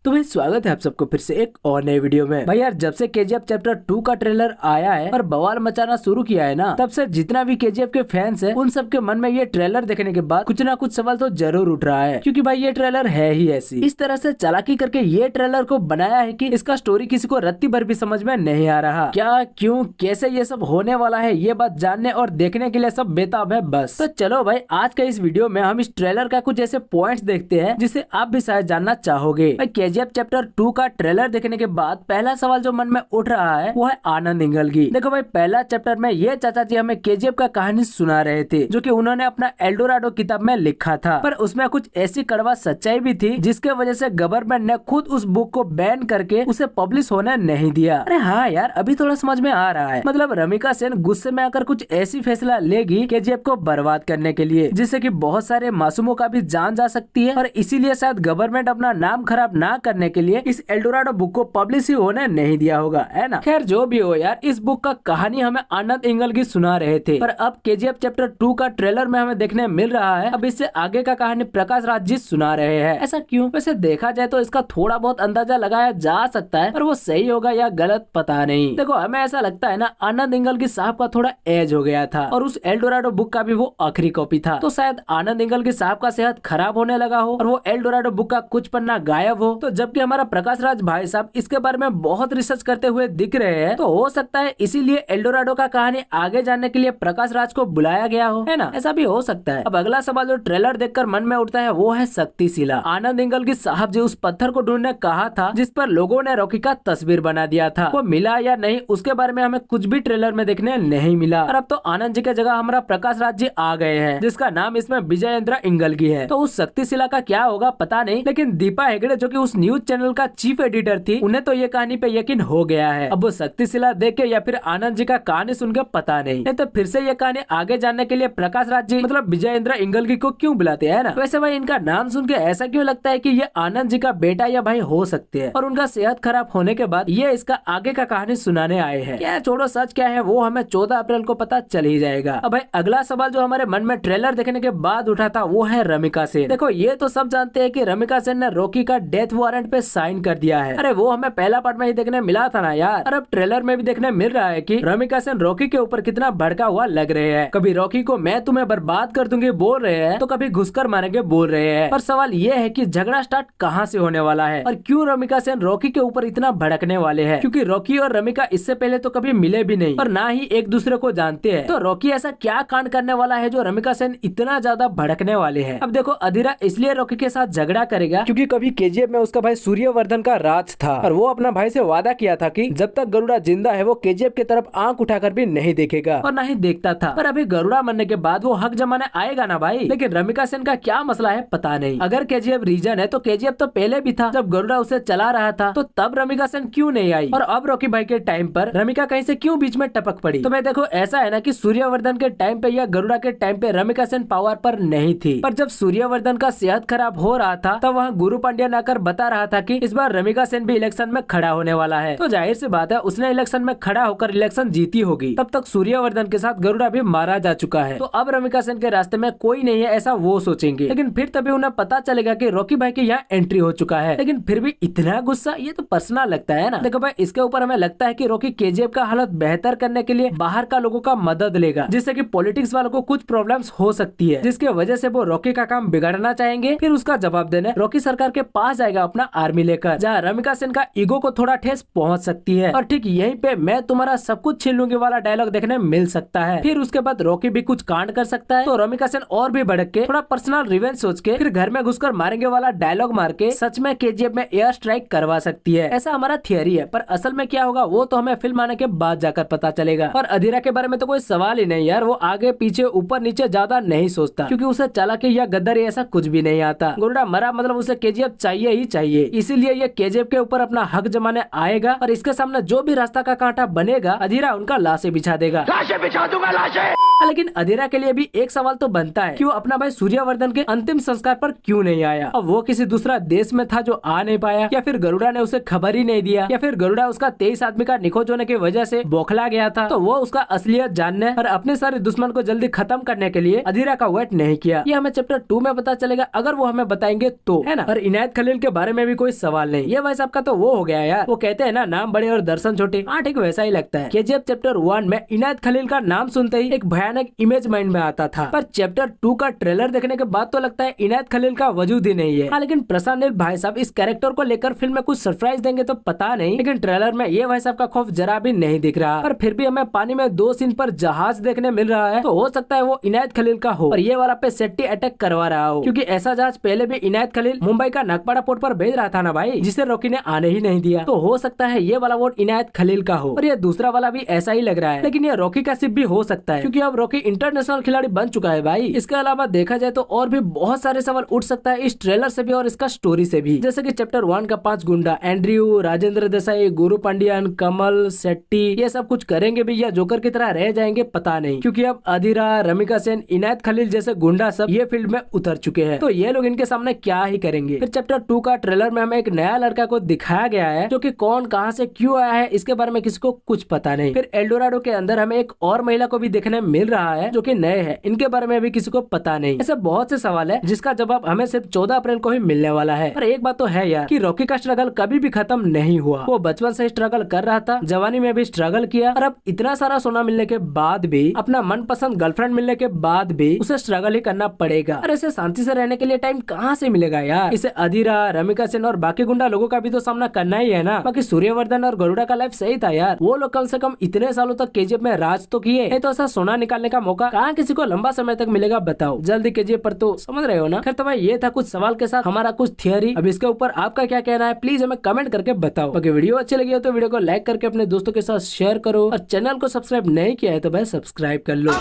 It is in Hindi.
तो भाई स्वागत है आप सबको फिर से एक और नए वीडियो में। भाई यार जब से केजीएफ चैप्टर 2 का ट्रेलर आया है और बवाल मचाना शुरू किया है ना, तब से जितना भी केजीएफ के फैंस हैं उन सब के मन में ये ट्रेलर देखने के बाद कुछ ना कुछ सवाल तो जरूर उठ रहा है, क्योंकि भाई ये ट्रेलर है ही ऐसी। इस तरह से चालाकी करके ये ट्रेलर को बनाया है कि इसका स्टोरी किसी को रत्ती भर भी समझ में नहीं आ रहा। क्या, क्यों, कैसे ये सब होने वाला है, ये बात जानने और देखने के लिए सब बेताब है बस। तो चलो भाई आज का इस वीडियो में हम इस ट्रेलर का कुछ ऐसे पॉइंट्स देखते हैं जिसे आप भी शायद जानना चाहोगे। केजीएफ चैप्टर 2 का ट्रेलर देखने के बाद पहला सवाल जो मन में उठ रहा है वो है आनंद इंगलगी। देखो भाई पहला चैप्टर में ये चाचा जी हमें केजीएफ का कहानी सुना रहे थे जो कि उन्होंने अपना एल्डोराडो किताब में लिखा था, पर उसमें कुछ ऐसी कड़वा सच्चाई भी थी जिसके वजह से गवर्नमेंट ने खुद उस बुक को बैन करके उसे पब्लिश होने नहीं दिया। अरे हाँ यार अभी थोड़ा समझ में आ रहा है, मतलब रमिका सेन गुस्से में आकर कुछ ऐसी फैसला लेगी केजीएफ को बर्बाद करने के लिए जिससे कि बहुत सारे मासूमों का भी जान जा सकती है, और इसीलिए शायद गवर्नमेंट अपना नाम खराब ना करने के लिए इस एल्डोराडो बुक को पब्लिश ही होने नहीं दिया होगा, है ना। खैर जो भी हो यार, इस बुक का कहानी हमें आनंद इंगलगी सुना रहे थे, पर अब केजीएफ चैप्टर 2 का ट्रेलर में हमें देखने मिल रहा है अब इससे आगे का कहानी प्रकाश राज जी सुना रहे हैं। ऐसा क्यों? वैसे देखा जाए तो इसका थोड़ा बहुत अंदाजा लगाया जा सकता है, पर वो सही होगा या गलत पता नहीं। देखो हमें ऐसा लगता है ना, आनंद इंगलगी साहब का थोड़ा एज हो गया था और उस एल्डोराडो बुक का भी वो आखिरी कॉपी था, तो शायद आनंद इंगलगी साहब का सेहत खराब होने लगा हो और वो एल्डोराडो बुक का कुछ पन्ना गायब हो। तो जबकि हमारा प्रकाश राज भाई साहब इसके बारे में बहुत रिसर्च करते हुए दिख रहे हैं, तो हो सकता है इसीलिए एल्डोराडो का कहानी आगे जानने के लिए प्रकाश राज को बुलाया गया हो, है ना। ऐसा भी हो सकता है। अब अगला सवाल जो ट्रेलर देखकर मन में उठता है वो है शक्तिशिला। आनंद इंगलगी साहब जी उस पत्थर को ढूंढने कहा था जिस पर लोगों ने रॉकी का तस्वीर बना दिया था, वो मिला या नहीं उसके बारे में हमें कुछ भी ट्रेलर में देखने नहीं मिला। और अब तो आनंद जी की जगह हमारा प्रकाश राज जी आ गए हैं जिसका नाम इसमें विजयेंद्र इंगलगी है। तो उस शक्तिशिला का क्या होगा पता नहीं, लेकिन दीपा हेगड़े जो कि उस न्यूज चैनल का चीफ एडिटर थी, उन्हें तो ये कहानी पे यकीन हो गया है। अब वो शक्तिशिला देख के या फिर आनंद जी का कहानी सुन के पता नहीं तो फिर से ये कहानी आगे जानने के लिए प्रकाश राज जी मतलब विजयेंद्र इंगलगी को क्यों बुलाते हैं ना। वैसे भाई इनका नाम सुन के ऐसा क्यों लगता है कि ये आनंद जी का बेटा या भाई हो सकते हैं, और उनका सेहत खराब होने के बाद ये इसका आगे का कहानी सुनाने आए हैं। क्या छोड़ो, सच क्या है वो हमें 14 अप्रैल को पता चल ही जाएगा। अब भाई अगला सवाल जो हमारे मन में ट्रेलर देखने के बाद उठा था वो है रमिका सेन। देखो ये तो सब जानते हैं कि रमिका सेन ने रॉकी का डेथ वारंट पे साइन कर दिया है। अरे वो हमें पहला पार्ट में ही देखने मिला था ना यार, और अब ट्रेलर में भी देखने मिल रहा है कि रमिका सेन रॉकी के ऊपर कितना भड़का हुआ लग रहे हैं। कभी रॉकी को मैं तुम्हें बर्बाद कर दूंगी बोल रहे हैं, तो कभी घुसकर मारेंगे बोल रहे हैं। पर सवाल ये है कि झगड़ा स्टार्ट कहाँ से होने वाला है और क्यों रमिका सेन रॉकी के ऊपर इतना भड़कने वाले हैं, क्योंकि रॉकी और रमिका इससे पहले तो कभी मिले भी नहीं और ना ही एक दूसरे को जानते हैं। तो रॉकी ऐसा क्या कांड करने वाला है जो रमिका सेन इतना ज्यादा भड़कने वाले हैं। अब देखो अधीरा इसलिए रॉकी के साथ झगड़ा करेगा क्योंकि कभी केजीएफ में उसका भाई सूर्यवर्धन का राज था और वो अपना भाई से वादा किया था कि जब तक गरुड़ा जिंदा है वो केजीएफ की तरफ आंख उठाकर भी नहीं देखेगा, और ना ही देखता था। पर अभी गरुड़ा मरने के बाद वो हक जमाने आएगा ना भाई। लेकिन रमिका सेन का क्या मसला है पता नहीं। अगर केजीएफ रीजन है तो केजीएफ तो पहले भी था जब गरुड़ा उसे चला रहा था, तो तब रमिका सेन क्यों नहीं आई, और अब रॉकी भाई के टाइम पर रमिका कहीं से क्यों बीच में टपक पड़ी। तो मैं देखो ऐसा है ना कि सूर्यवर्धन के टाइम पे या गरुड़ा के टाइम पे रमिका सेन पावर पर नहीं थी, पर जब सूर्यवर्धन का सेहत खराब हो रहा था तब वहाँ गुरु पांड्या आकर बता रहा था कि इस बार रमिका सेन भी इलेक्शन में खड़ा होने वाला है। तो जाहिर सी बात है उसने इलेक्शन में खड़ा होकर इलेक्शन जीती होगी। तब तक सूर्यवर्धन के साथ गरुड़ा भी मारा जा चुका है, तो अब रमिका सेन के रास्ते में कोई नहीं है ऐसा वो सोचेंगे। लेकिन फिर तभी उन्हें पता चलेगा कि रॉकी भाई के यहाँ एंट्री हो चुका है। लेकिन फिर भी इतना गुस्सा, ये तो पर्सनल लगता है ना। देखो भाई इसके ऊपर हमें लगता है कि रॉकी केजीएफ का हालत बेहतर करने के लिए बाहर का लोगों का मदद लेगा, जिससे कि पॉलिटिक्स वालों को कुछ प्रॉब्लम्स हो सकती है जिसके वजह से वो रॉकी का काम बिगाड़ना चाहेंगे। फिर उसका जवाब देने रॉकी सरकार के पास जाएगा अपना आर्मी लेकर, जहाँ रमिका सेन का ईगो को थोड़ा ठेस पहुंच सकती है, और ठीक यहीं पे मैं तुम्हारा सब कुछ छीन लूंगी वाला डायलॉग देखने मिल सकता है। फिर उसके बाद रॉकी भी कुछ कांड कर सकता है, तो रमिका सेन और भी भड़क के थोड़ा पर्सनल रिवेंज सोच के फिर घर में घुसकर मारेंगे वाला डायलॉग मार के सच में केजीएफ में एयर स्ट्राइक करवा सकती है। ऐसा हमारा थियरी है, पर असल में क्या होगा वो तो हमें फिल्म आने के बाद जाकर पता चलेगा। और अधीरा के बारे में तो कोई सवाल ही नहीं यार, वो आगे पीछे ऊपर नीचे ज्यादा नहीं सोचता, क्योंकि उसे चालाकी या गद्दारी ऐसा कुछ भी नहीं आता। गरुड़ा मरा मतलब उसे केजीएफ चाहिए ही चाहिए, इसीलिए ये केजीएफ के ऊपर अपना हक जमाने आएगा, और इसके सामने जो भी रास्ता का कांटा बनेगा अधीरा उनका लाशें बिछा देगा। लाशें बिछा दूंगा लाशें। लेकिन अधीरा के लिए भी एक सवाल तो बनता है कि वो अपना भाई सूर्यवर्धन के अंतिम संस्कार पर क्यों नहीं आया। अब वो किसी दूसरा देश में था जो आ नहीं पाया, या फिर गरुड़ा ने उसे खबर ही नहीं दिया, या फिर गरुड़ा उसका 23 आदमी का निखोज होने की वजह से बौखला गया था, तो वो उसका असलियत जानने और अपने सारे दुश्मन को जल्दी खत्म करने के लिए अधीरा का वेट नहीं किया। ये हमें चैप्टर 2 में पता चलेगा, अगर वो हमें बताएंगे तो, है ना। और इनायत खलील के बारे बारे में भी कोई सवाल नहीं। ये भाई साहब का तो वो हो गया यार, वो कहते हैं ना नाम बड़े और दर्शन छोटे। हाँ ठीक वैसा ही लगता है। केजीएफ चैप्टर 1 में इनायत खलील का नाम सुनते ही एक भयानक इमेज माइंड में आता था, पर चैप्टर 2 का ट्रेलर देखने के बाद तो लगता है इनायत खलील का वजूद ही नहीं है। हाँ लेकिन प्रशांत नील भाई साहब इस कैरेक्टर को लेकर फिल्म में कुछ सरप्राइज देंगे तो पता नहीं, लेकिन ट्रेलर में ये भाई साहब का खौफ जरा भी नहीं दिख रहा। पर फिर भी हमें पानी में 2 सीन पर जहाज देखने मिल रहा है, तो हो सकता है वो इनायत खलील का हो और ये वाला पे सेट्टी अटैक करवा रहा हो, क्योंकि ऐसा जहाज पहले भी इनायत खलील मुंबई का नागपाड़ा पोर्ट पर भेज रहा था ना भाई, जिसे रॉकी ने आने ही नहीं दिया। तो हो सकता है ये वाला वोट इनायत खलील का हो और ये दूसरा वाला भी ऐसा ही लग रहा है, लेकिन ये रॉकी का सिप भी हो सकता है, क्योंकि अब रॉकी इंटरनेशनल खिलाड़ी बन चुका है भाई। इसके अलावा देखा जाए तो और भी बहुत सारे सवाल उठ सकता है इस ट्रेलर से भी और इसका स्टोरी से भी, जैसे कि चैप्टर 1 का 5 गुंडा एंड्रयू, राजेंद्र देसाई, गुरु पांडियन, कमल, शेट्टी ये सब कुछ करेंगे भी या जोकर की तरह रह जाएंगे पता नहीं, क्योंकि अब अधीरा, रमिका सेन, इनायत खलील जैसे गुंडा सब ये फील्ड में उतर चुके हैं, तो ये लोग इनके सामने क्या ही करेंगे। फिर चैप्टर 2 का ट्रेलर में हमें एक नया लड़का को दिखाया गया है, जो कि कौन कहां से क्यों आया है इसके बारे में किसी को कुछ पता नहीं। फिर एल्डोराडो के अंदर हमें एक और महिला को भी देखने मिल रहा है, जो कि नए है, इनके बारे में भी किसी को पता नहीं। ऐसे बहुत से सवाल है जिसका जवाब हमें सिर्फ 14 अप्रैल को ही मिलने वाला है। पर एक बात तो है यार कि रॉकी का स्ट्रगल कभी भी खत्म नहीं हुआ। वो बचपन से स्ट्रगल कर रहा था, जवानी में भी स्ट्रगल किया, और अब इतना सारा सोना मिलने के बाद भी, अपना मनपसंद गर्लफ्रेंड मिलने के बाद भी उसे स्ट्रगल ही करना पड़ेगा। और ऐसे शांति से रहने के लिए टाइम कहाँ से मिलेगा यार। इसे अधीरा, रमिका सेन और बाकी गुंडा लोगों का भी तो सामना करना ही है ना। बाकी सूर्यवर्धन और गरुड़ा का लाइफ सही था यार, वो लोग कम से कम इतने सालों तक केजीएफ में राज तो किए है, तो ऐसा सोना निकालने का मौका कहाँ किसी को लंबा समय तक मिलेगा बताओ। जल्दी केजीएफ पर तो समझ रहे हो ना। खैर तो भाई ये था कुछ सवाल के साथ हमारा कुछ थियरी। अब इसके ऊपर आपका क्या कहना है प्लीज हमें कमेंट करके बताओ। बाकी वीडियो अच्छी लगी हो तो वीडियो को लाइक करके अपने दोस्तों के साथ शेयर करो, और चैनल को सब्सक्राइब नहीं किया है तो भाई सब्सक्राइब कर लो।